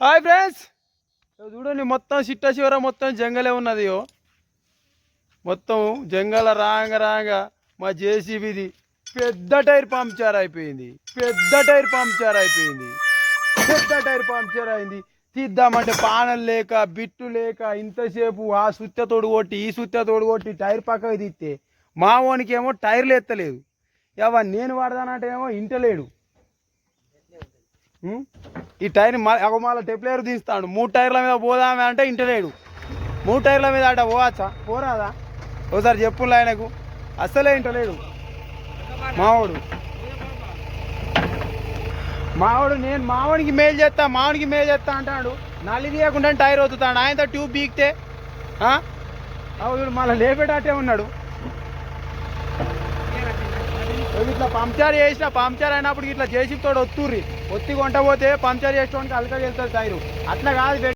Hi friends, చూడండి మొత్తం చిట్ట చివర మొత్తం జంగలే ఉన్నది. మొత్తం జంగల రాంగ రాంగ మా జేసీబీది పెద్ద టైర్ పంక్చర్ అయిపోయింది. తీద్దామంటే పానలు లేక బిట్టు లేక ఇంతసేపు ఆ సుత్త తోడు కొట్టి ఈ సుత్త తోడు కొట్టి టైర్ పక్కకు తీస్తే మావోనికి ఏమో టైర్లు ఎత్తలేదు. నేను వాడదానంటే ఏమో ఇంటలేడు. ఈ టైర్ మళ్ళీ టెప్లేరు తీస్తాడు. 3 టైర్ల మీద పోదామే అంటే ఇంటలేడు. 3 టైర్ల మీద అట పోవచ్చా? పోరాదా? ఒకసారి చెప్పులే ఆయనకు. అస్సలే ఇంటలేడు మావాడు. నేను మావాడికి మేలు చేస్తా అంటాడు. నల్లి తీయకుండా టైర్ వదుతాడు. ఆయనతో ట్యూబ్ బీక్తే మళ్ళీ లేపేటట్టే ఉన్నాడు. ఇట్లా పంక్చర్ అయినప్పుడు ఇట్లా జేసీబీ తోడు ఒత్తుర్రి. ఒత్తి కొంట పోతే పంక్చర్ చేసుకోవడానికి అలక వెళ్తుంది టైరు. అట్లా కాదు.